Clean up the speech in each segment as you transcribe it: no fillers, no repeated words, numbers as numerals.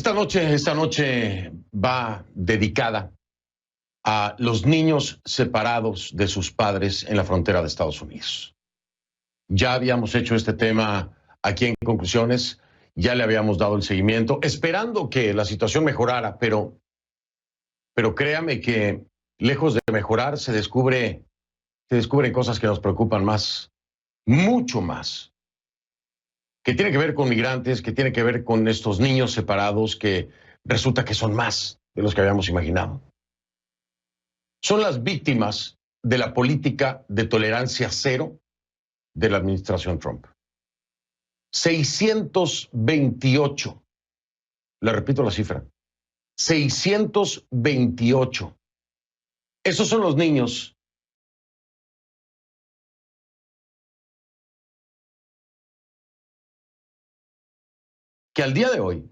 Esta noche va dedicada a los niños separados de sus padres en la frontera de Estados Unidos. Ya habíamos hecho este tema aquí en Conclusiones, ya le habíamos dado el seguimiento, esperando que la situación mejorara, pero créame que lejos de mejorar se descubren cosas que nos preocupan más, mucho más, que tiene que ver con migrantes, que tiene que ver con estos niños separados que resulta que son más de los que habíamos imaginado. Son las víctimas de la política de tolerancia cero de la administración Trump. 628, le repito la cifra, 628. Esos son los niños que al día de hoy,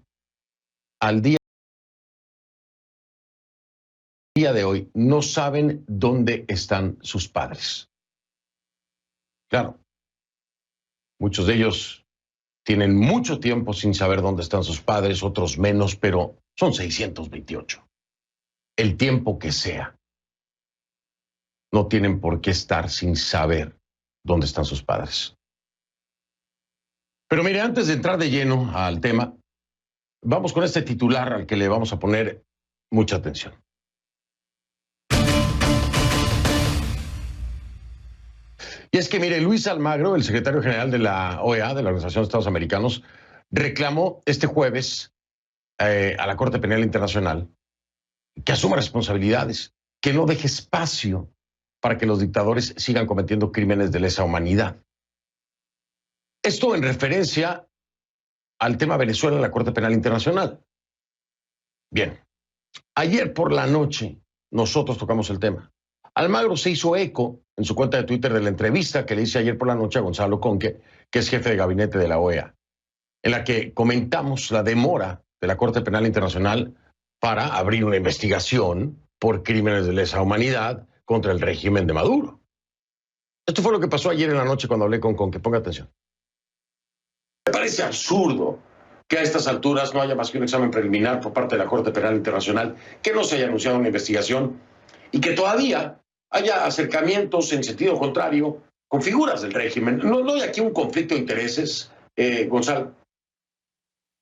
no saben dónde están sus padres. Claro, muchos de ellos tienen mucho tiempo sin saber dónde están sus padres, otros menos, pero son 628. El tiempo que sea. No tienen por qué estar sin saber dónde están sus padres. Pero mire, antes de entrar de lleno al tema, vamos con este titular al que le vamos a poner mucha atención. Y es que, mire, Luis Almagro, el secretario general de la OEA, de la Organización de Estados Americanos, reclamó este jueves a la Corte Penal Internacional que asuma responsabilidades, que no deje espacio para que los dictadores sigan cometiendo crímenes de lesa humanidad. Esto en referencia al tema Venezuela en la Corte Penal Internacional. Bien, ayer por la noche nosotros tocamos el tema. Almagro se hizo eco en su cuenta de Twitter de la entrevista que le hice ayer por la noche a Gonzalo Conque, que es jefe de gabinete de la OEA, en la que comentamos la demora de la Corte Penal Internacional para abrir una investigación por crímenes de lesa humanidad contra el régimen de Maduro. Esto fue lo que pasó ayer en la noche cuando hablé con Conque. Ponga atención. Me parece absurdo que a estas alturas no haya más que un examen preliminar por parte de la Corte Penal Internacional, que no se haya anunciado una investigación y que todavía haya acercamientos en sentido contrario con figuras del régimen. ¿No hay aquí un conflicto de intereses, Gonzalo?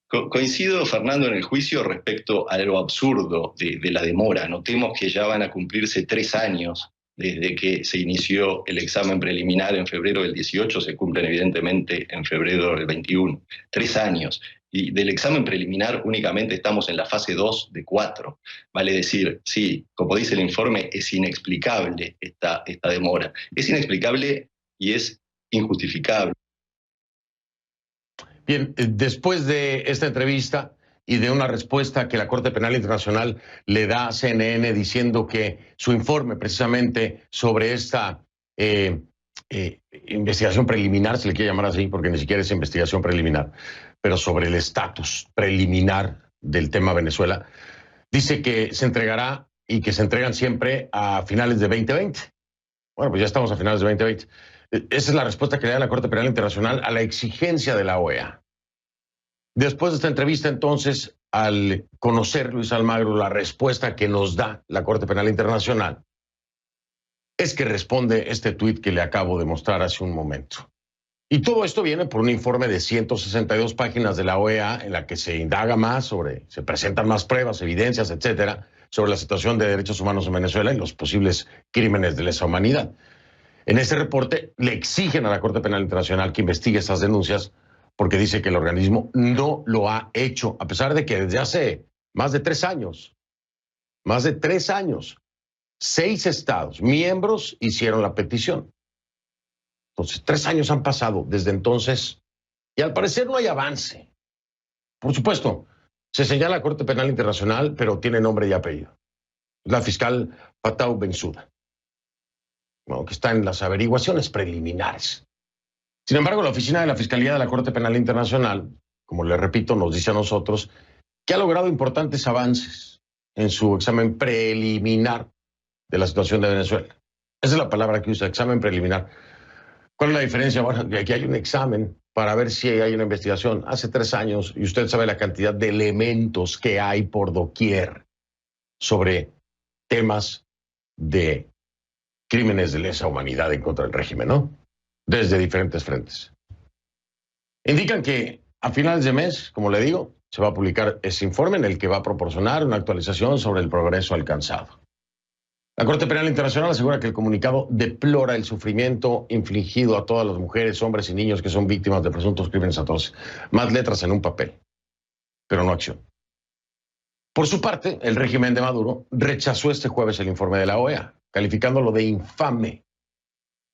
Coincido, Fernando, en el juicio respecto a lo absurdo de la demora. Notemos que ya van a cumplirse 3 años desde que se inició el examen preliminar en febrero del 18, se cumplen evidentemente en febrero del 21. 3 años. Y del examen preliminar únicamente estamos en la fase 2 de 4. Vale decir, sí, como dice el informe, es inexplicable esta demora. Es inexplicable y es injustificable. Bien, después de esta entrevista y de una respuesta que la Corte Penal Internacional le da a CNN diciendo que su informe precisamente sobre esta investigación preliminar, se le quiere llamar así porque ni siquiera es investigación preliminar, pero sobre el estatus preliminar del tema Venezuela, dice que se entregará y que se entregan siempre a finales de 2020. Bueno, pues ya estamos a finales de 2020. Esa es la respuesta que le da la Corte Penal Internacional a la exigencia de la OEA. Después de esta entrevista, entonces, al conocer Luis Almagro la respuesta que nos da la Corte Penal Internacional, es que responde este tuit que le acabo de mostrar hace un momento. Y todo esto viene por un informe de 162 páginas de la OEA en la que se indaga más se presentan más pruebas, evidencias, etcétera, sobre la situación de derechos humanos en Venezuela y los posibles crímenes de lesa humanidad. En ese reporte le exigen a la Corte Penal Internacional que investigue esas denuncias porque dice que el organismo no lo ha hecho, a pesar de que desde hace más de 3 años, 6 estados miembros hicieron la petición. Entonces, 3 años han pasado desde entonces y al parecer no hay avance. Por supuesto, se señala la Corte Penal Internacional, pero tiene nombre y apellido. La fiscal Fatou Bensouda, que está en las averiguaciones preliminares. Sin embargo, la oficina de la Fiscalía de la Corte Penal Internacional, como le repito, nos dice a nosotros que ha logrado importantes avances en su examen preliminar de la situación de Venezuela. Esa es la palabra que usa, examen preliminar. ¿Cuál es la diferencia? Bueno, que aquí hay un examen para ver si hay una investigación. Hace 3 años, y usted sabe la cantidad de elementos que hay por doquier sobre temas de crímenes de lesa humanidad en contra del régimen, ¿no? Desde diferentes frentes. Indican que a finales de mes, como le digo, se va a publicar ese informe en el que va a proporcionar una actualización sobre el progreso alcanzado. La Corte Penal Internacional asegura que el comunicado deplora el sufrimiento infligido a todas las mujeres, hombres y niños que son víctimas de presuntos crímenes atroces. Más letras en un papel, pero no acción. Por su parte, el régimen de Maduro rechazó este jueves el informe de la OEA, calificándolo de infame.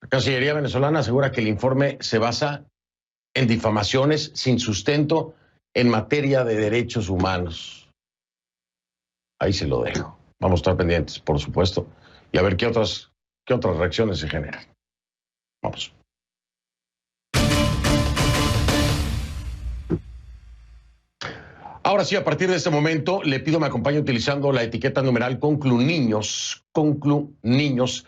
La Cancillería venezolana asegura que el informe se basa en difamaciones sin sustento en materia de derechos humanos. Ahí se lo dejo. Vamos a estar pendientes, por supuesto, y a ver qué otras reacciones se generan. Vamos. Ahora sí, a partir de este momento, le pido me acompañe utilizando la etiqueta numeral ConcluNiños. ConcluNiños.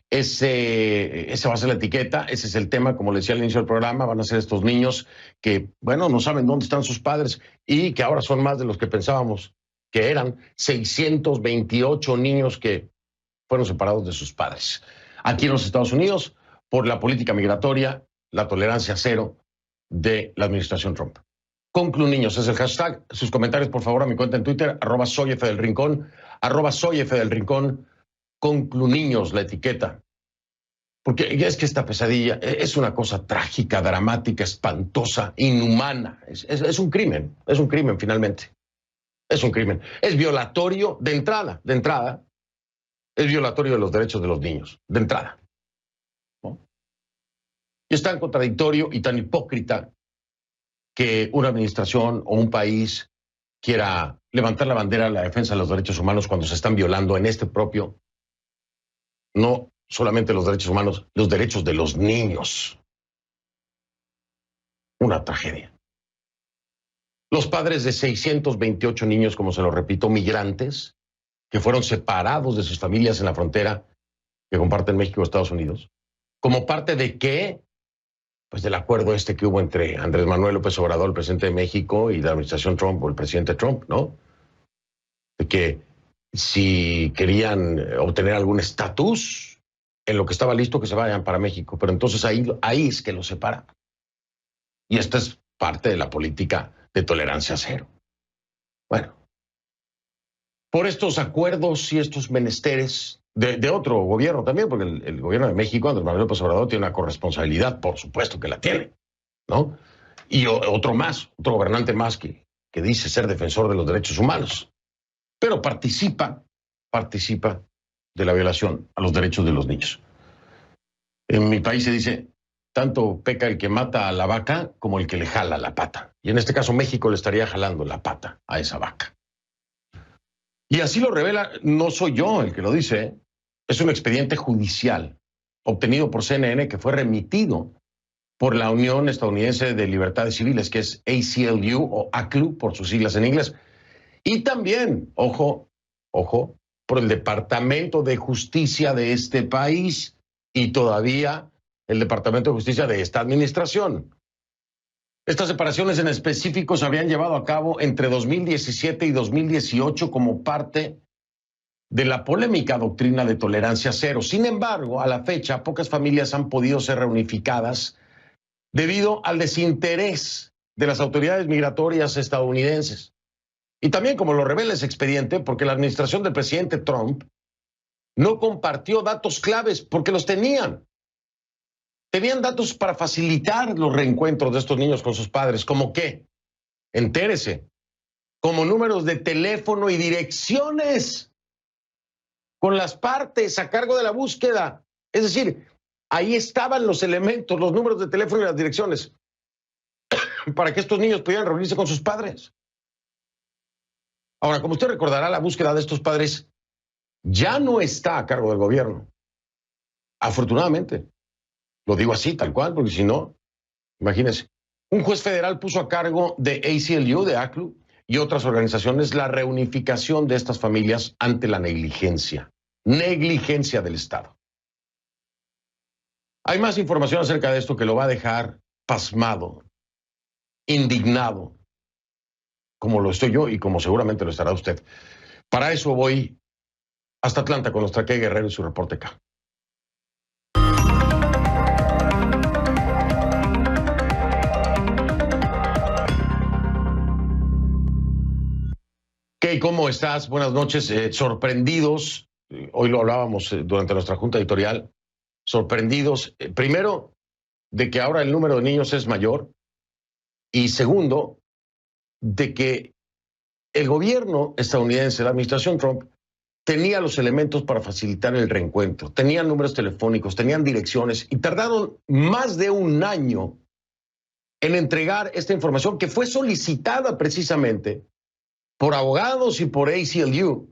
Esa va a ser la etiqueta, ese es el tema, como le decía al inicio del programa, van a ser estos niños que, bueno, no saben dónde están sus padres y que ahora son más de los que pensábamos que eran. 628 niños que fueron separados de sus padres. Aquí en los Estados Unidos, por la política migratoria, la tolerancia cero de la administración Trump. ConcluNiños es el hashtag. Sus comentarios, por favor, a mi cuenta en Twitter, @soyfdelrincón, @soyfdelrincón. ConcluNiños, la etiqueta. Porque es que esta pesadilla es una cosa trágica, dramática, espantosa, inhumana. Es un crimen finalmente. Es un crimen. Es violatorio de entrada. Es violatorio de los derechos de los niños, de entrada. ¿No? Y es tan contradictorio y tan hipócrita que una administración o un país quiera levantar la bandera a la defensa de los derechos humanos cuando se están violando en este propio, no solamente los derechos humanos, los derechos de los niños. Una tragedia. Los padres de 628 niños, como se lo repito, migrantes, que fueron separados de sus familias en la frontera que comparten México y Estados Unidos, ¿como parte de qué? Pues del acuerdo que hubo entre Andrés Manuel López Obrador, el presidente de México, y la administración Trump, o el presidente Trump, ¿no? De que si querían obtener algún estatus, en lo que estaba listo, que se vayan para México. Pero entonces ahí es que los separa. Y esta es parte de la política de tolerancia cero. Bueno, por estos acuerdos y estos menesteres de otro gobierno también, porque el gobierno de México, Andrés Manuel López Obrador, tiene una corresponsabilidad, por supuesto que la tiene, ¿no? Y otro gobernante más que dice ser defensor de los derechos humanos, pero participa de la violación a los derechos de los niños. En mi país se dice, tanto peca el que mata a la vaca como el que le jala la pata. Y en este caso México le estaría jalando la pata a esa vaca. Y así lo revela, no soy yo el que lo dice, es un expediente judicial obtenido por CNN que fue remitido por la Unión Estadounidense de Libertades Civiles, que es ACLU o ACLU por sus siglas en inglés. Y también, ojo, por el Departamento de Justicia de este país y todavía el Departamento de Justicia de esta administración. Estas separaciones en específico se habrían llevado a cabo entre 2017 y 2018 como parte de la polémica doctrina de tolerancia cero. Sin embargo, a la fecha, pocas familias han podido ser reunificadas debido al desinterés de las autoridades migratorias estadounidenses. Y también, como lo revela ese expediente, porque la administración del presidente Trump no compartió datos claves porque los tenían. Tenían datos para facilitar los reencuentros de estos niños con sus padres. ¿Cómo qué? Entérese. Como números de teléfono y direcciones con las partes a cargo de la búsqueda. Es decir, ahí estaban los elementos, los números de teléfono y las direcciones para que estos niños pudieran reunirse con sus padres. Ahora, como usted recordará, la búsqueda de estos padres ya no está a cargo del gobierno. Afortunadamente. Lo digo así, tal cual, porque si no, imagínense. Un juez federal puso a cargo de ACLU, de ACLU, y otras organizaciones la reunificación de estas familias ante la negligencia del Estado. Hay más información acerca de esto que lo va a dejar pasmado, indignado, como lo estoy yo y como seguramente lo estará usted. Para eso voy hasta Atlanta con nuestra Kay Guerrero y su reporte acá. Kay, ¿cómo estás? Buenas noches. Sorprendidos, hoy lo hablábamos durante nuestra junta editorial, sorprendidos, primero, de que ahora el número de niños es mayor, y segundo, de que el gobierno estadounidense, la administración Trump, tenía los elementos para facilitar el reencuentro, tenían números telefónicos, tenían direcciones, y tardaron más de un año en entregar esta información que fue solicitada precisamente por abogados y por ACLU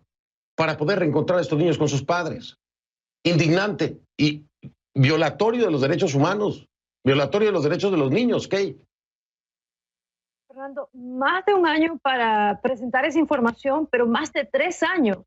para poder reencontrar a estos niños con sus padres. Indignante y violatorio de los derechos humanos, violatorio de los derechos de los niños, Kay. Fernando, más de un año para presentar esa información, pero más de 3 años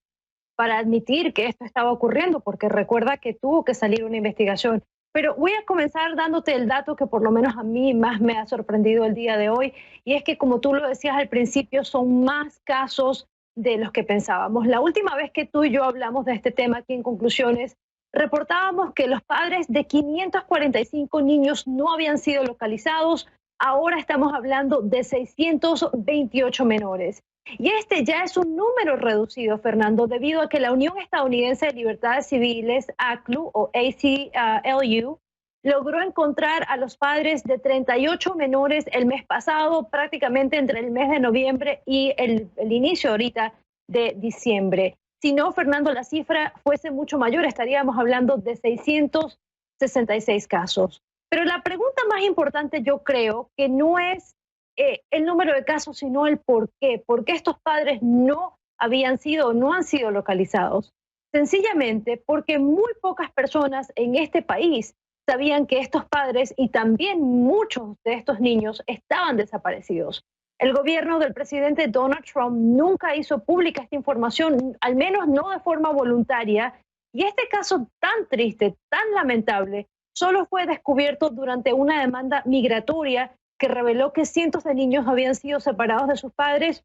para admitir que esto estaba ocurriendo, porque recuerda que tuvo que salir una investigación. Pero voy a comenzar dándote el dato que por lo menos a mí más me ha sorprendido el día de hoy, y es que, como tú lo decías al principio, son más casos de los que pensábamos. La última vez que tú y yo hablamos de este tema aquí en Conclusiones, reportábamos que los padres de 545 niños no habían sido localizados. Ahora estamos hablando de 628 menores. Y este ya es un número reducido, Fernando, debido a que la Unión Estadounidense de Libertades Civiles, ACLU o ACLU, logró encontrar a los padres de 38 menores el mes pasado, prácticamente entre el mes de noviembre y el inicio ahorita de diciembre. Si no, Fernando, la cifra fuese mucho mayor, estaríamos hablando de 666 casos. Pero la pregunta más importante, yo creo, que no es el número de casos, sino el por qué. ¿Por qué estos padres no habían sido o no han sido localizados? Sencillamente porque muy pocas personas en este país sabían que estos padres y también muchos de estos niños estaban desaparecidos. El gobierno del presidente Donald Trump nunca hizo pública esta información, al menos no de forma voluntaria, y este caso tan triste, tan lamentable, solo fue descubierto durante una demanda migratoria que reveló que cientos de niños habían sido separados de sus padres.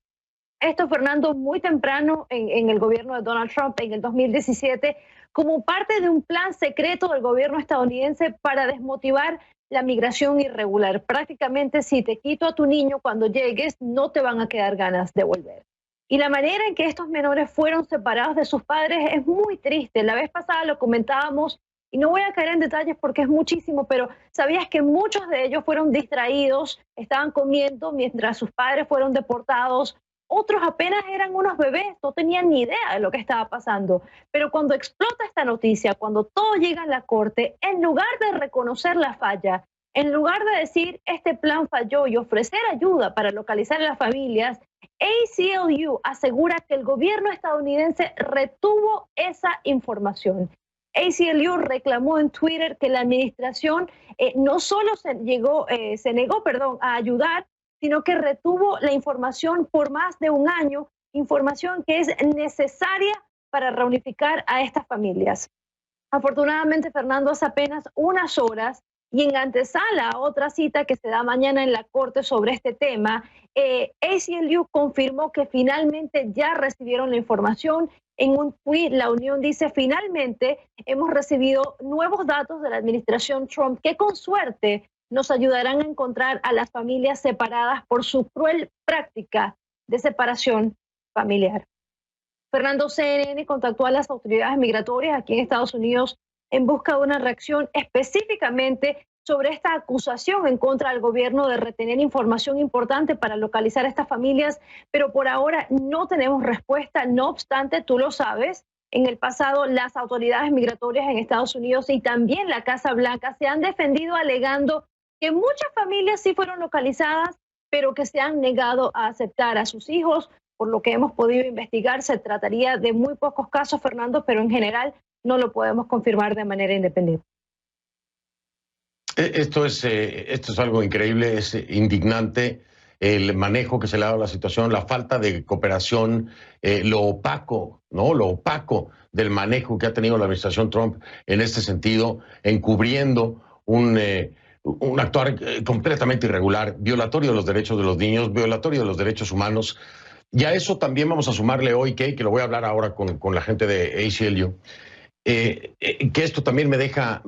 Esto, Fernando, muy temprano en el gobierno de Donald Trump, en el 2017, como parte de un plan secreto del gobierno estadounidense para desmotivar la migración irregular. Prácticamente, si te quito a tu niño cuando llegues, no te van a quedar ganas de volver. Y la manera en que estos menores fueron separados de sus padres es muy triste. La vez pasada lo comentábamos, y no voy a caer en detalles porque es muchísimo, pero ¿sabías que muchos de ellos fueron distraídos, estaban comiendo mientras sus padres fueron deportados? Otros apenas eran unos bebés, no tenían ni idea de lo que estaba pasando. Pero cuando explota esta noticia, cuando todo llega a la corte, en lugar de reconocer la falla, en lugar de decir este plan falló y ofrecer ayuda para localizar a las familias, ACLU asegura que el gobierno estadounidense retuvo esa información. ACLU reclamó en Twitter que la administración no solo se negó a ayudar, sino que retuvo la información por más de un año, información que es necesaria para reunificar a estas familias. Afortunadamente, Fernando, hace apenas unas horas y en antesala a otra cita que se da mañana en la Corte sobre este tema, ACLU confirmó que finalmente ya recibieron la información. En un tweet, la Unión dice: finalmente hemos recibido nuevos datos de la administración Trump que con suerte nos ayudarán a encontrar a las familias separadas por su cruel práctica de separación familiar. Fernando, CNN contactó a las autoridades migratorias aquí en Estados Unidos en busca de una reacción específicamente sobre esta acusación en contra del gobierno de retener información importante para localizar a estas familias, pero por ahora no tenemos respuesta. No obstante, tú lo sabes, en el pasado las autoridades migratorias en Estados Unidos y también la Casa Blanca se han defendido alegando que muchas familias sí fueron localizadas, pero que se han negado a aceptar a sus hijos. Por lo que hemos podido investigar, se trataría de muy pocos casos, Fernando, pero en general no lo podemos confirmar de manera independiente. Esto es algo increíble, es indignante el manejo que se le ha dado a la situación, la falta de cooperación, lo opaco, ¿no? Lo opaco del manejo que ha tenido la administración Trump en este sentido, encubriendo un un actuar completamente irregular, violatorio de los derechos de los niños, violatorio de los derechos humanos. Y a eso también vamos a sumarle hoy, que lo voy a hablar ahora con la gente de ACLU, que esto también me deja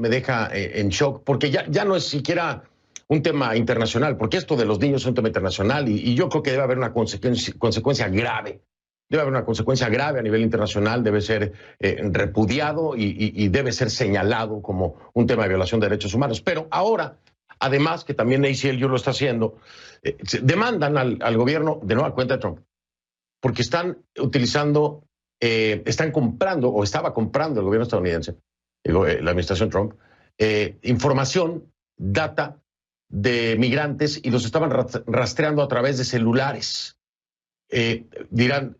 en shock, porque ya no es siquiera un tema internacional, porque esto de los niños es un tema internacional y yo creo que debe haber una consecuencia grave. Debe haber una consecuencia grave a nivel internacional, debe ser repudiado y debe ser señalado como un tema de violación de derechos humanos. Pero ahora, además, que también ACLU lo está haciendo, demandan al gobierno de nueva cuenta de Trump, porque están utilizando, están comprando, o estaba comprando el gobierno estadounidense, la administración Trump, información, data de migrantes y los estaban rastreando a través de celulares. Dirán,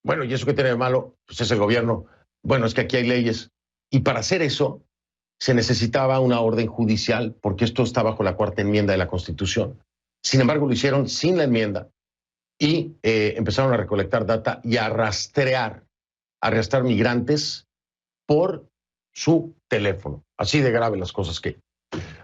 bueno, ¿y eso qué tiene de malo? Pues es el gobierno. Bueno, es que aquí hay leyes. Y para hacer eso se necesitaba una orden judicial porque esto está bajo la cuarta enmienda de la Constitución. Sin embargo, lo hicieron sin la enmienda y empezaron a recolectar data y a rastrear migrantes por su teléfono. Así de grave las cosas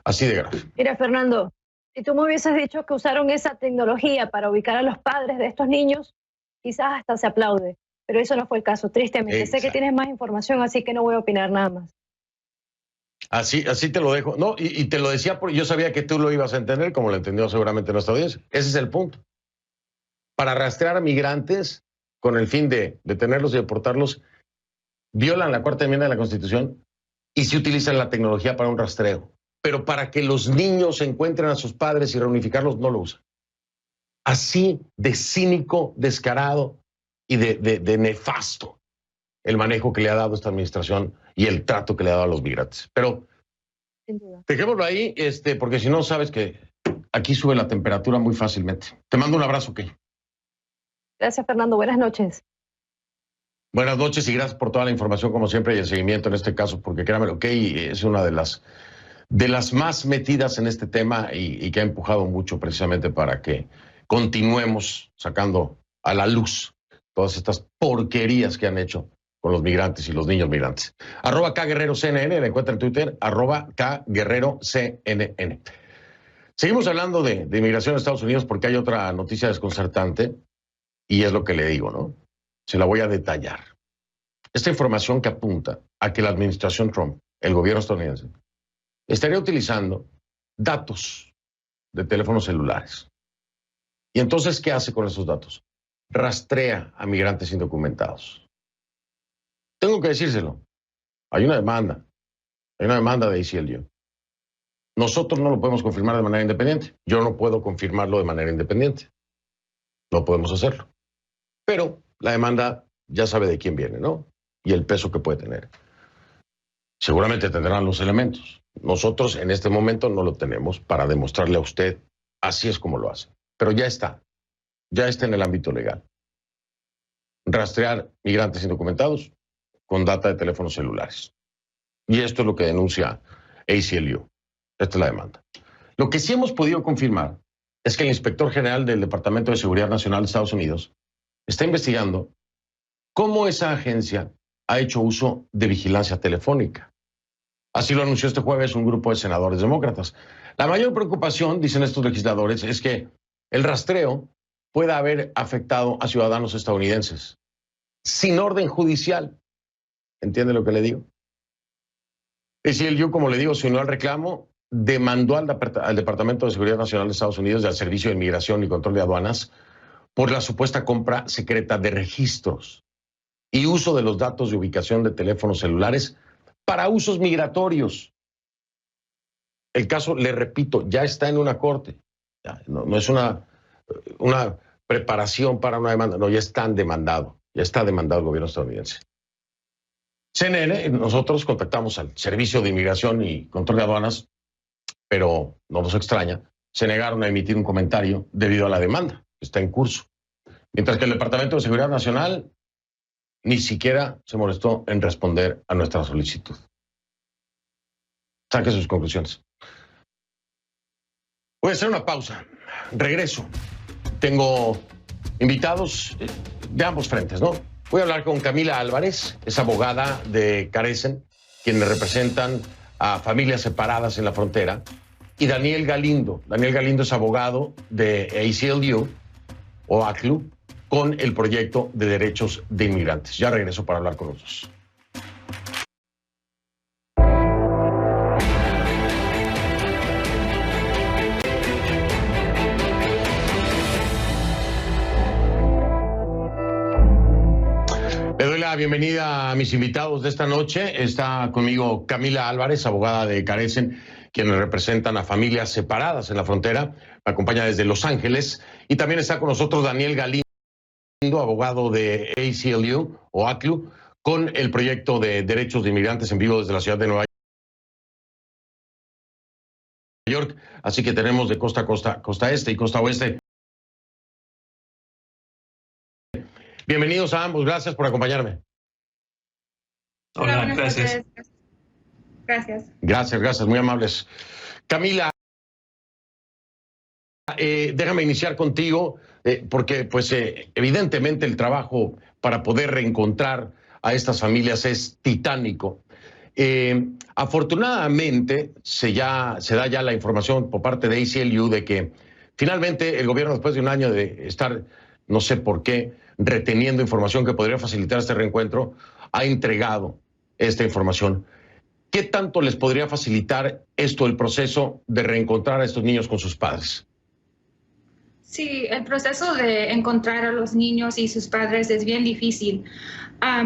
así de grave. Mira, Fernando, si tú me hubieses dicho que usaron esa tecnología para ubicar a los padres de estos niños, quizás hasta se aplaude, pero eso no fue el caso, tristemente. Exacto. Sé que tienes más información, así que no voy a opinar nada más. Así te lo dejo. No, y te lo decía porque yo sabía que tú lo ibas a entender, como lo entendió seguramente nuestra audiencia. Ese es el punto. Para rastrear a migrantes con el fin de detenerlos y deportarlos, violan la cuarta enmienda de la Constitución y se utilizan la tecnología para un rastreo. Pero para que los niños encuentren a sus padres y reunificarlos, no lo usan. Así de cínico, descarado y de nefasto el manejo que le ha dado esta administración y el trato que le ha dado a los migrantes. Pero dejémoslo ahí, porque si no, sabes que aquí sube la temperatura muy fácilmente. Te mando un abrazo, Kay. Gracias, Fernando. Buenas noches. Buenas noches y gracias por toda la información, como siempre, y el seguimiento en este caso, porque créanme, Kay es una de las más metidas en este tema y que ha empujado mucho precisamente para que continuemos sacando a la luz todas estas porquerías que han hecho con los migrantes y los niños migrantes. @KGuerreroCNN, la encuentra en Twitter, @KGuerreroCNN. Seguimos hablando de inmigración en Estados Unidos porque hay otra noticia desconcertante y es lo que le digo, ¿no? Se la voy a detallar. Esta información que apunta a que la administración Trump, el gobierno estadounidense, estaría utilizando datos de teléfonos celulares. Y entonces, ¿qué hace con esos datos? Rastrea a migrantes indocumentados. Tengo que decírselo. Hay una demanda de ACLU. Nosotros no lo podemos confirmar de manera independiente. Yo no puedo confirmarlo de manera independiente. No podemos hacerlo. Pero la demanda ya sabe de quién viene, ¿no? Y el peso que puede tener. Seguramente tendrán los elementos. Nosotros en este momento no lo tenemos para demostrarle a usted así es como lo hace. Pero ya está en el ámbito legal. Rastrear migrantes indocumentados con data de teléfonos celulares. Y esto es lo que denuncia ACLU. Esta es la demanda. Lo que sí hemos podido confirmar es que el inspector general del Departamento de Seguridad Nacional de Estados Unidos está investigando cómo esa agencia ha hecho uso de vigilancia telefónica. Así lo anunció este jueves un grupo de senadores demócratas. La mayor preocupación, dicen estos legisladores, es que el rastreo pueda haber afectado a ciudadanos estadounidenses sin orden judicial. ¿Entiende lo que le digo? ACLU, como le digo, se unió al reclamo, demandó al Departamento de Seguridad Nacional de Estados Unidos y al Servicio de Inmigración y Control de Aduanas por la supuesta compra secreta de registros y uso de los datos de ubicación de teléfonos celulares para usos migratorios. El caso, le repito, ya está en una corte. No es una preparación para una demanda. No, ya está demandado el gobierno estadounidense. CNN, nosotros contactamos al Servicio de Inmigración y Control de Aduanas, pero no nos extraña, se negaron a emitir un comentario debido a la demanda que está en curso. Mientras que el Departamento de Seguridad Nacional ni siquiera se molestó en responder a nuestra solicitud. Saque sus conclusiones. Voy a hacer una pausa. Regreso. Tengo invitados de ambos frentes, ¿no? Voy a hablar con Camila Álvarez, es abogada de Carecen, quienes representan a familias separadas en la frontera, y Daniel Galindo. Daniel Galindo es abogado de ACLU o ACLU con el proyecto de derechos de inmigrantes. Ya regreso para hablar con los dos. Le doy la bienvenida a mis invitados de esta noche. Está conmigo Camila Álvarez, abogada de Carecen, quienes representan a familias separadas en la frontera. Me acompaña desde Los Ángeles. Y también está con nosotros Daniel Galindo, abogado de ACLU o ACLU, con el proyecto de derechos de inmigrantes en vivo desde la ciudad de Nueva York. Así que tenemos de costa a costa, costa este y costa oeste. Bienvenidos a ambos, gracias por acompañarme. Hola, gracias. Gracias, muy amables. Camila, déjame iniciar contigo, porque pues evidentemente el trabajo para poder reencontrar a estas familias es titánico. Afortunadamente se da ya la información por parte de ACLU de que finalmente el gobierno, después de un año de estar, no sé por qué, reteniendo información que podría facilitar este reencuentro, ha entregado esta información. ¿Qué tanto les podría facilitar esto, el proceso de reencontrar a estos niños con sus padres? Sí, el proceso de encontrar a los niños y sus padres es bien difícil.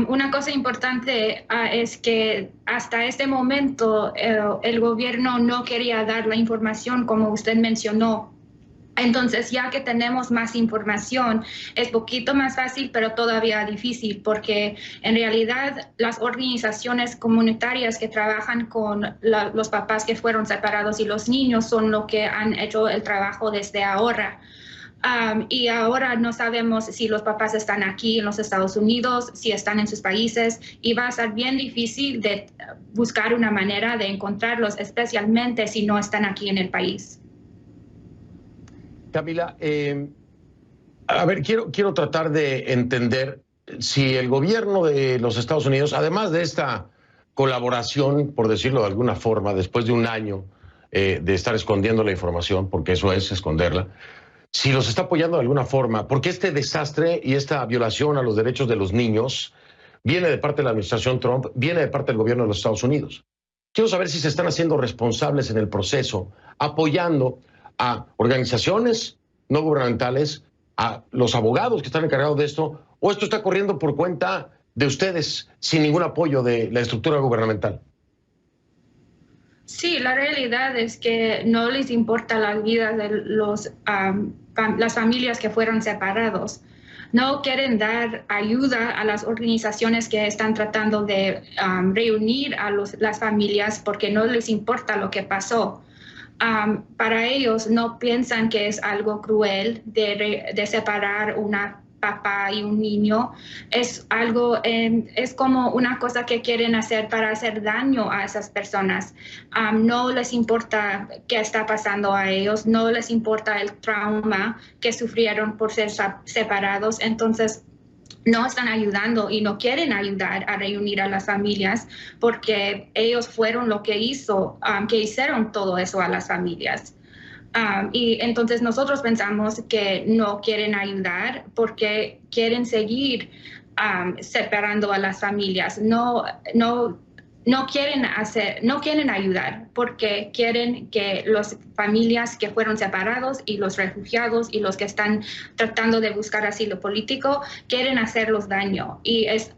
Una cosa importante es que hasta este momento el gobierno no quería dar la información como usted mencionó. Entonces, ya que tenemos más información, es poquito más fácil, pero todavía difícil, porque en realidad las organizaciones comunitarias que trabajan con los papás que fueron separados y los niños son los que han hecho el trabajo desde ahora. Y ahora no sabemos si los papás están aquí en los Estados Unidos, si están en sus países, y va a ser bien difícil de buscar una manera de encontrarlos, especialmente si no están aquí en el país. Camila, a ver, quiero tratar de entender si el gobierno de los Estados Unidos, además de esta colaboración, por decirlo de alguna forma, después de un año de estar escondiendo la información, porque eso es esconderla, si los está apoyando de alguna forma, porque este desastre y esta violación a los derechos de los niños viene de parte de la administración Trump, viene de parte del gobierno de los Estados Unidos. Quiero saber si se están haciendo responsables en el proceso, apoyando a organizaciones no gubernamentales, a los abogados que están encargados de esto, o esto está corriendo por cuenta de ustedes sin ningún apoyo de la estructura gubernamental. Sí, la realidad es que no les importa la vida de las familias que fueron separados. No quieren dar ayuda a las organizaciones que están tratando de reunir a las familias porque no les importa lo que pasó. Para ellos no piensan que es algo cruel de separar una papá y un niño. Es algo, es como una cosa que quieren hacer para hacer daño a esas personas. No les importa qué está pasando a ellos, no les importa el trauma que sufrieron por ser separados. Entonces, no están ayudando y no quieren ayudar a reunir a las familias porque ellos fueron lo que hicieron todo eso a las familias. Y entonces nosotros pensamos que no quieren ayudar porque quieren seguir separando a las familias. No quieren ayudar porque quieren que las familias que fueron separados y los refugiados y los que están tratando de buscar asilo político quieren hacerlos daño. Y es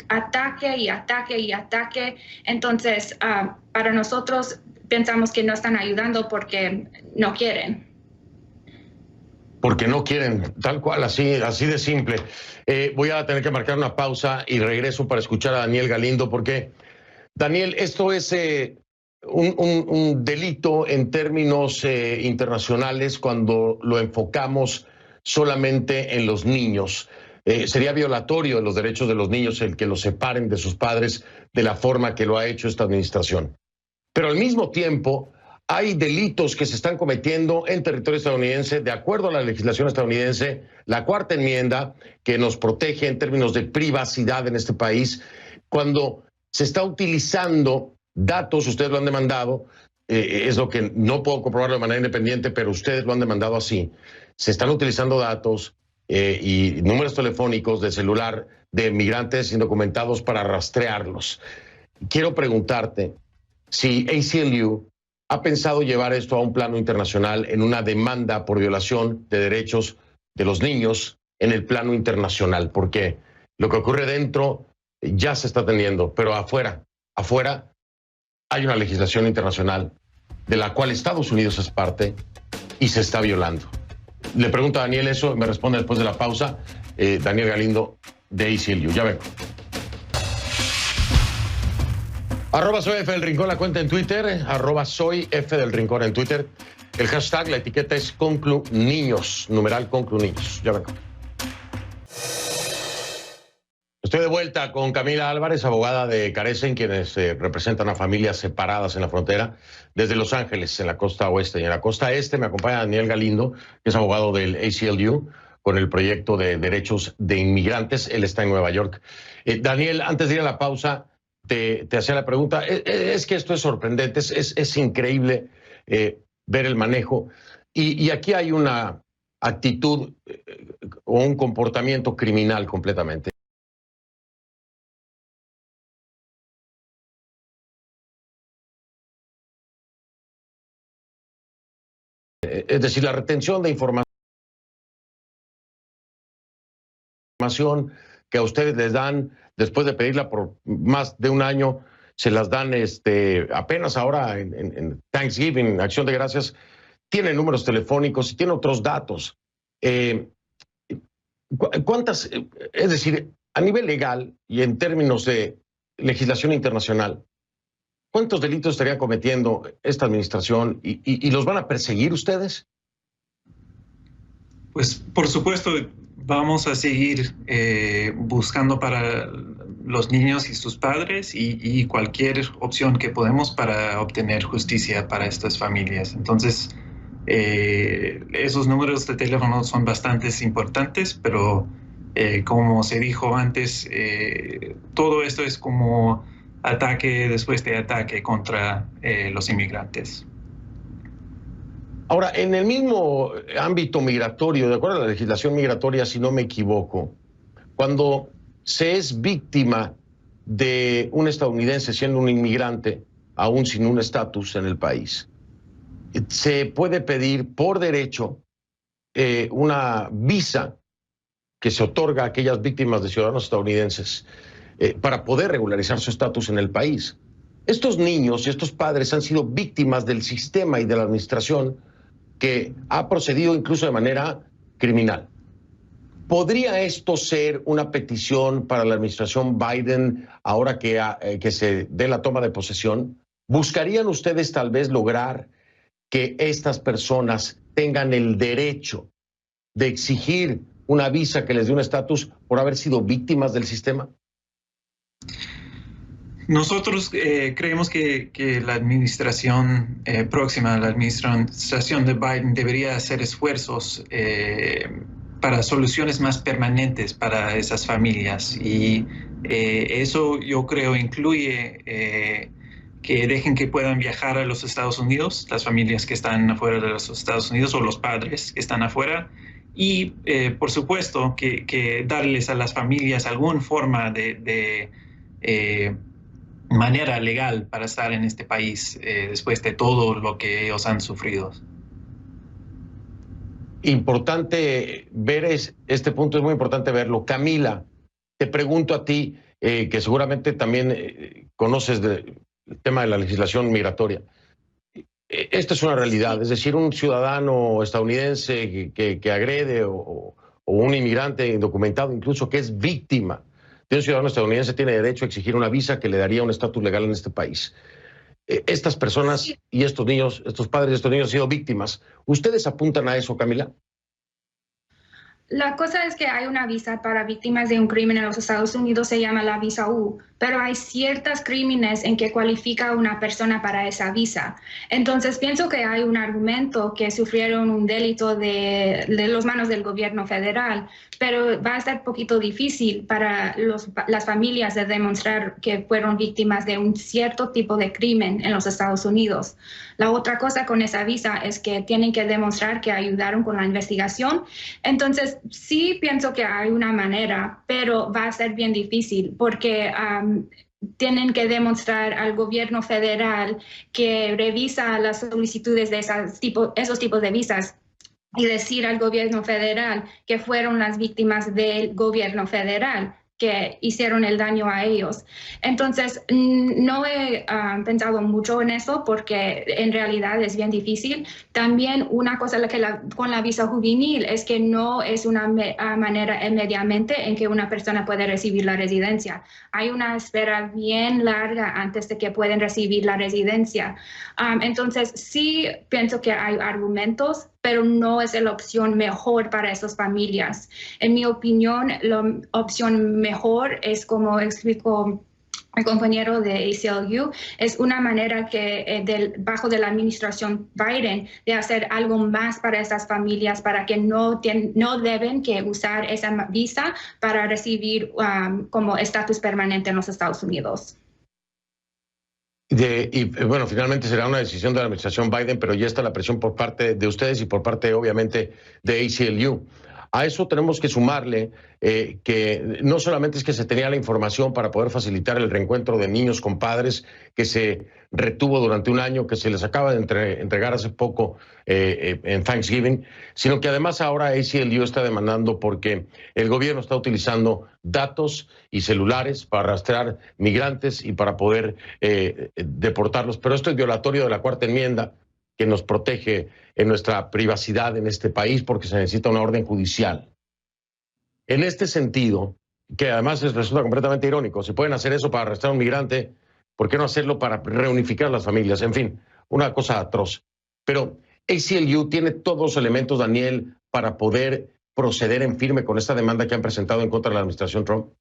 ataque y ataque y ataque. Entonces, para nosotros pensamos que no están ayudando porque no quieren. Porque no quieren, tal cual, así de simple. Voy a tener que marcar una pausa y regreso para escuchar a Daniel Galindo, porque Daniel, esto es un delito en términos internacionales cuando lo enfocamos solamente en los niños. Sería violatorio de los derechos de los niños el que los separen de sus padres de la forma que lo ha hecho esta administración. Pero al mismo tiempo hay delitos que se están cometiendo en territorio estadounidense de acuerdo a la legislación estadounidense, la Cuarta Enmienda, que nos protege en términos de privacidad en este país, cuando se está utilizando datos, ustedes lo han demandado, es lo que no puedo comprobarlo de manera independiente, pero ustedes lo han demandado así. Se están utilizando datos y números telefónicos de celular de migrantes indocumentados para rastrearlos. Quiero preguntarte si ACLU ha pensado llevar esto a un plano internacional en una demanda por violación de derechos de los niños en el plano internacional, porque lo que ocurre dentro ya se está teniendo, pero afuera hay una legislación internacional de la cual Estados Unidos es parte y se está violando. Le pregunto a Daniel eso, me responde después de la pausa. Daniel Galindo de ACLU. Ya vengo. @soy F del Rincón, la cuenta en Twitter, @soy F del Rincón en Twitter. El hashtag, la etiqueta es ConcluNiños, numeral ConcluNiños. Ya vengo. Estoy de vuelta con Camila Álvarez, abogada de Carecen, quienes representan a familias separadas en la frontera, desde Los Ángeles, en la costa oeste. Y en la costa este me acompaña Daniel Galindo, que es abogado del ACLU, con el proyecto de derechos de inmigrantes. Él está en Nueva York. Daniel, antes de ir a la pausa, te hacía la pregunta. Es que esto es sorprendente, es increíble ver el manejo. Y aquí hay una actitud o un comportamiento criminal completamente. Es decir, la retención de información que a ustedes les dan después de pedirla por más de un año, se las dan apenas ahora en Thanksgiving, Acción de Gracias, tiene números telefónicos y tiene otros datos. ¿Cuántas, es decir, a nivel legal y en términos de legislación internacional, cuántos delitos estaría cometiendo esta administración y los van a perseguir ustedes? Pues por supuesto vamos a seguir buscando para los niños y sus padres y cualquier opción que podemos para obtener justicia para estas familias. Entonces, esos números de teléfono son bastante importantes, pero como se dijo antes, todo esto es como ataque después de ataque contra los inmigrantes. Ahora, en el mismo ámbito migratorio, de acuerdo a la legislación migratoria, si no me equivoco, cuando se es víctima de un estadounidense siendo un inmigrante, aún sin un estatus en el país, se puede pedir por derecho una visa que se otorga a aquellas víctimas de ciudadanos estadounidenses para poder regularizar su estatus en el país. Estos niños y estos padres han sido víctimas del sistema y de la administración que ha procedido incluso de manera criminal. ¿Podría esto ser una petición para la administración Biden ahora que se dé la toma de posesión? ¿Buscarían ustedes tal vez lograr que estas personas tengan el derecho de exigir una visa que les dé un estatus por haber sido víctimas del sistema? Nosotros creemos que la administración próxima, la administración de Biden, debería hacer esfuerzos para soluciones más permanentes para esas familias. Y eso yo creo incluye que dejen que puedan viajar a los Estados Unidos, las familias que están afuera de los Estados Unidos o los padres que están afuera. Y por supuesto que darles a las familias alguna forma de manera legal para estar en este país después de todo lo que ellos han sufrido. Importante ver este punto, es muy importante verlo. Camila, te pregunto a ti, que seguramente también conoces el tema de la legislación migratoria. Esta es una realidad, es decir, un ciudadano estadounidense que agrede o un inmigrante indocumentado incluso que es víctima de un ciudadano estadounidense tiene derecho a exigir una visa que le daría un estatus legal en este país. Estas personas y estos niños, estos padres de estos niños han sido víctimas. ¿Ustedes apuntan a eso, Camila? La cosa es que hay una visa para víctimas de un crimen en los Estados Unidos, se llama la visa U, pero hay ciertos crímenes en que cualifica una persona para esa visa. Entonces pienso que hay un argumento que sufrieron un delito de las manos del gobierno federal, pero va a ser un poquito difícil para las familias de demostrar que fueron víctimas de un cierto tipo de crimen en los Estados Unidos. La otra cosa con esa visa es que tienen que demostrar que ayudaron con la investigación. Entonces, sí pienso que hay una manera, pero va a ser bien difícil porque tienen que demostrar al gobierno federal que revisa las solicitudes de esos tipos de visas y decir al gobierno federal que fueron las víctimas del gobierno federal que hicieron el daño a ellos. Entonces, no he pensado mucho en eso porque en realidad es bien difícil. También una cosa con la visa juvenil es que no es una manera inmediatamente en que una persona puede recibir la residencia. Hay una espera bien larga antes de que pueden recibir la residencia. Entonces, sí pienso que hay argumentos, pero no es la opción mejor para esas familias. En mi opinión, la opción mejor es, como explicó el compañero de ACLU, es una manera que bajo de la administración Biden de hacer algo más para esas familias, para que no deben que usar esa visa para recibir como estatus permanente en los Estados Unidos. Y bueno, finalmente será una decisión de la administración Biden, pero ya está la presión por parte de ustedes y por parte, obviamente, de ACLU. A eso tenemos que sumarle que no solamente es que se tenía la información para poder facilitar el reencuentro de niños con padres que se retuvo durante un año, que se les acaba de entregar hace poco en Thanksgiving, sino que además ahora ACLU está demandando porque el gobierno está utilizando datos y celulares para rastrear migrantes y para poder deportarlos. Pero esto es violatorio de la Cuarta Enmienda, que nos protege en nuestra privacidad en este país porque se necesita una orden judicial. En este sentido, que además resulta completamente irónico, si pueden hacer eso para arrestar a un migrante, ¿por qué no hacerlo para reunificar las familias? En fin, una cosa atroz. Pero ACLU tiene todos los elementos, Daniel, para poder proceder en firme con esta demanda que han presentado en contra de la administración Trump.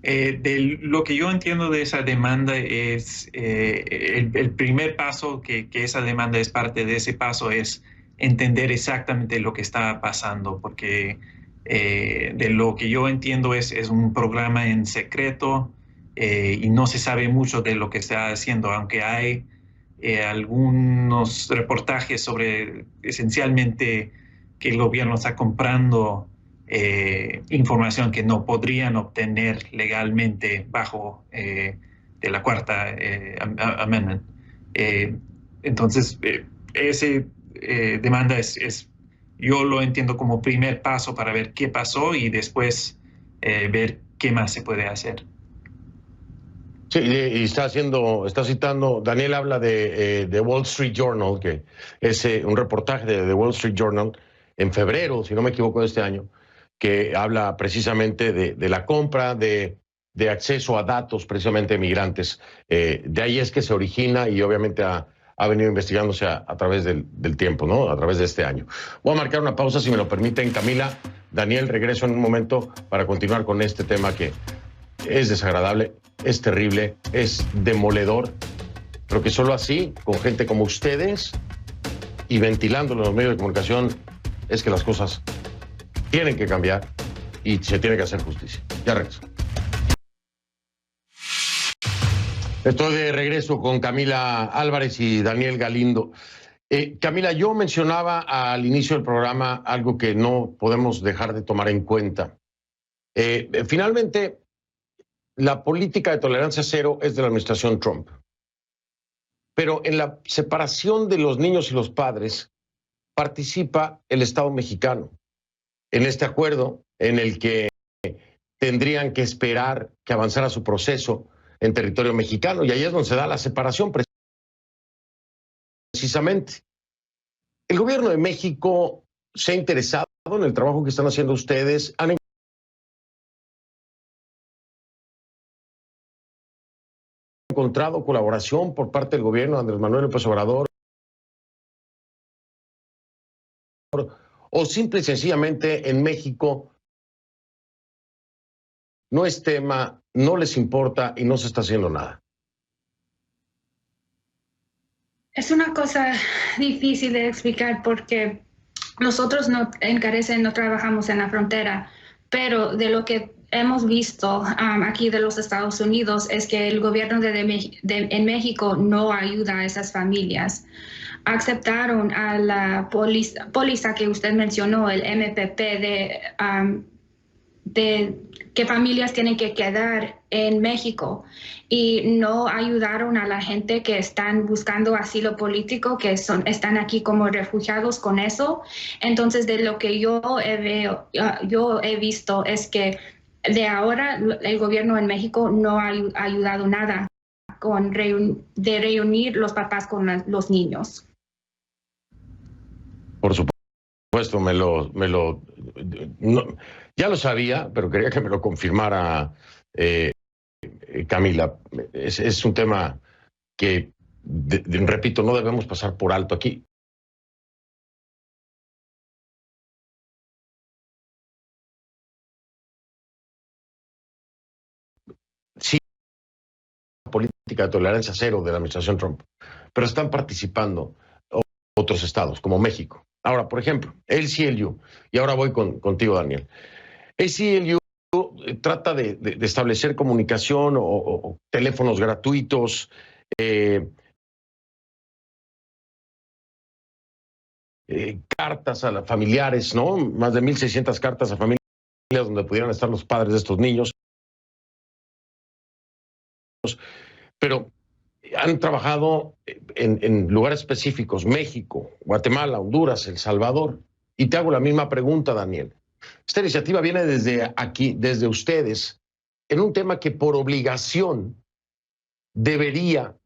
De lo que yo entiendo de esa demanda es el primer paso, que esa demanda es parte de ese paso, es entender exactamente lo que está pasando, porque de lo que yo entiendo es un programa en secreto y no se sabe mucho de lo que está haciendo, aunque hay algunos reportajes sobre esencialmente que el gobierno está comprando información que no podrían obtener legalmente bajo de la Cuarta Amendment. Entonces, ese demanda yo lo entiendo como primer paso para ver qué pasó y después ver qué más se puede hacer. Sí, y está citando, Daniel habla de Wall Street Journal, que es un reportaje de The Wall Street Journal en febrero, si no me equivoco, de este año, que habla precisamente de la compra de acceso a datos precisamente de migrantes. De ahí es que se origina y obviamente ha venido investigándose a través del tiempo, ¿no? A través de este año. Voy a marcar una pausa, si me lo permiten, Camila. Daniel, regreso en un momento para continuar con este tema que es desagradable, es terrible, es demoledor, pero que solo así, con gente como ustedes y ventilándolo en los medios de comunicación, es que las cosas tienen que cambiar y se tiene que hacer justicia. Ya regreso. Estoy de regreso con Camila Álvarez y Daniel Galindo. Camila, yo mencionaba al inicio del programa algo que no podemos dejar de tomar en cuenta. Finalmente, la política de tolerancia cero es de la administración Trump. Pero en la separación de los niños y los padres participa el Estado mexicano en este acuerdo en el que tendrían que esperar que avanzara su proceso en territorio mexicano. Y ahí es donde se da la separación precisamente. El gobierno de México se ha interesado en el trabajo que están haciendo ustedes. ¿Han encontrado colaboración por parte del gobierno de Andrés Manuel López Obrador o simple y sencillamente en México no es tema, no les importa y no se está haciendo nada? Es una cosa difícil de explicar porque nosotros en Carecen no trabajamos en la frontera, pero de lo que hemos visto aquí de los Estados Unidos es que el gobierno en México no ayuda a esas familias. Aceptaron a la póliza que usted mencionó, el MPP, de que familias tienen que quedar en México y no ayudaron a la gente que están buscando asilo político, que están aquí como refugiados con eso. Entonces, de lo que yo he visto es que de ahora el gobierno en México no ha ayudado nada de reunir los papás con los niños. Por supuesto, ya lo sabía, pero quería que me lo confirmara Camila. Es un tema que, repito, no debemos pasar por alto aquí. Sí, política de tolerancia cero de la administración Trump, pero están participando otros estados, como México. Ahora, por ejemplo, ACLU, y ahora voy contigo, Daniel. ACLU trata de establecer comunicación o teléfonos gratuitos, cartas a los familiares, ¿no? Más de 1,600 cartas a familias donde pudieran estar los padres de estos niños. Pero han trabajado en lugares específicos, México, Guatemala, Honduras, El Salvador. Y te hago la misma pregunta, Daniel. Esta iniciativa viene desde aquí, desde ustedes, en un tema que por obligación debería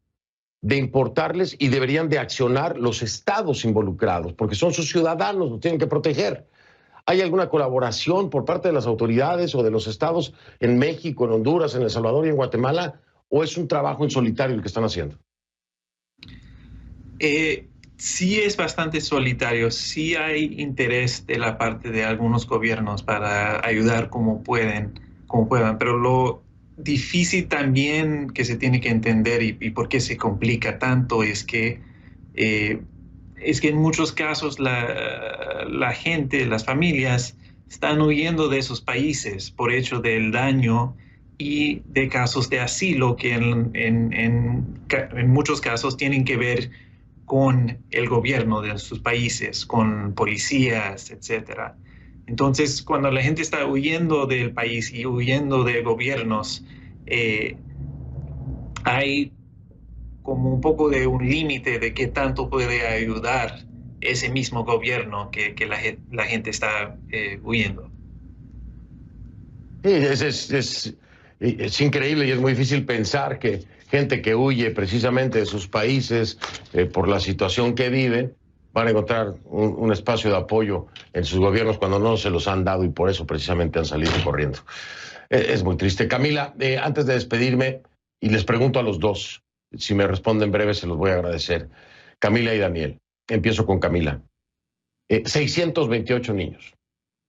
de importarles y deberían de accionar los estados involucrados, porque son sus ciudadanos, los tienen que proteger. ¿Hay alguna colaboración por parte de las autoridades o de los estados en México, en Honduras, en El Salvador y en Guatemala? ¿O es un trabajo en solitario el que están haciendo? Sí es bastante solitario. Sí hay interés de la parte de algunos gobiernos para ayudar como puedan. Pero lo difícil también que se tiene que entender y por qué se complica tanto es que en muchos casos la gente, las familias, están huyendo de esos países por hecho del daño y de casos de asilo que en muchos casos tienen que ver con el gobierno de sus países, con policías, etc. Entonces, cuando la gente está huyendo del país y huyendo de gobiernos, hay como un poco de un límite de qué tanto puede ayudar ese mismo gobierno que la gente está huyendo. Sí, es increíble y es muy difícil pensar que gente que huye precisamente de sus países por la situación que viven van a encontrar un espacio de apoyo en sus gobiernos cuando no se los han dado y por eso precisamente han salido corriendo. Es muy triste. Camila, antes de despedirme, y les pregunto a los dos, si me responden breve se los voy a agradecer. Camila y Daniel, empiezo con Camila. 628 niños.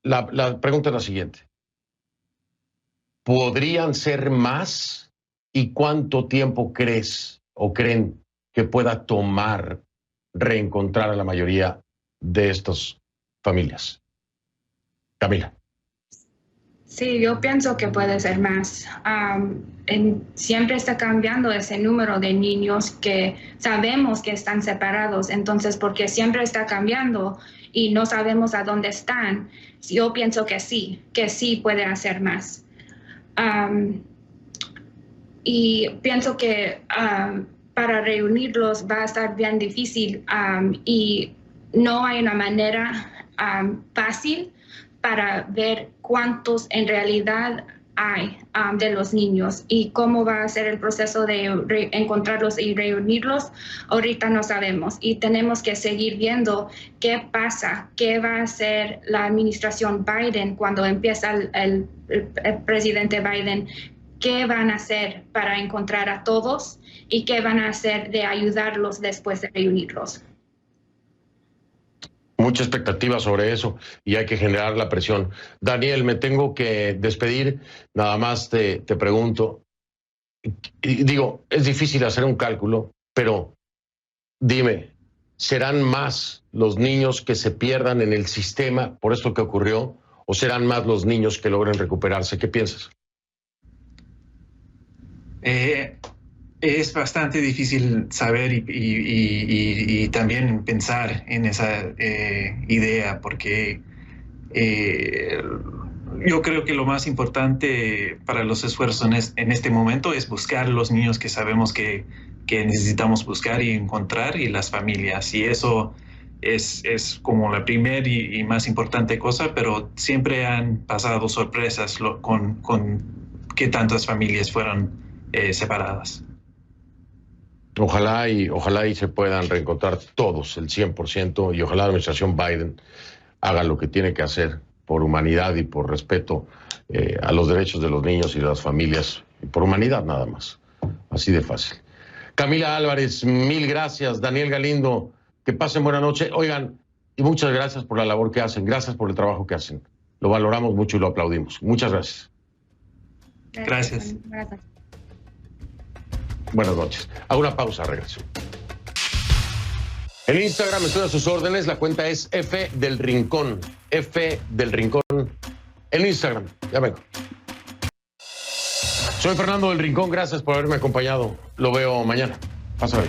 La pregunta es la siguiente. ¿Podrían ser más? ¿Y cuánto tiempo crees o creen que pueda tomar reencontrar a la mayoría de estas familias? Camila. Sí, yo pienso que puede ser más. Siempre está cambiando ese número de niños que sabemos que están separados, entonces porque siempre está cambiando y no sabemos a dónde están, yo pienso que sí puede hacer más. Y pienso que para reunirlos va a estar bien difícil y no hay una manera fácil para ver cuántos en realidad hay de los niños y cómo va a ser el proceso de encontrarlos y reunirlos. Ahorita no sabemos y tenemos que seguir viendo qué pasa, qué va a hacer la administración Biden cuando empieza el presidente Biden, qué van a hacer para encontrar a todos y qué van a hacer de ayudarlos después de reunirlos. Mucha expectativa sobre eso y hay que generar la presión. Daniel, me tengo que despedir. Nada más te pregunto. Y digo, es difícil hacer un cálculo, pero dime, ¿serán más los niños que se pierdan en el sistema por esto que ocurrió o serán más los niños que logren recuperarse? ¿Qué piensas? Es bastante difícil saber y también pensar en esa idea, porque yo creo que lo más importante para los esfuerzos en este momento es buscar los niños que sabemos que necesitamos buscar y encontrar, y las familias. Y eso es como la primera y más importante cosa, pero siempre han pasado sorpresas con que tantas familias fueron separadas. Ojalá y se puedan reencontrar todos, el 100%, y ojalá la administración Biden haga lo que tiene que hacer por humanidad y por respeto a los derechos de los niños y de las familias, y por humanidad nada más, así de fácil. Camila Álvarez, mil gracias. Daniel Galindo, que pasen buena noche. Oigan, y muchas gracias por la labor que hacen, gracias por el trabajo que hacen. Lo valoramos mucho y lo aplaudimos. Muchas gracias. Gracias. Buenas noches. Hago una pausa, regreso. En Instagram estoy a sus órdenes, la cuenta es F del Rincón. F del Rincón. En Instagram, ya vengo. Soy Fernando del Rincón, gracias por haberme acompañado. Lo veo mañana. Pásame.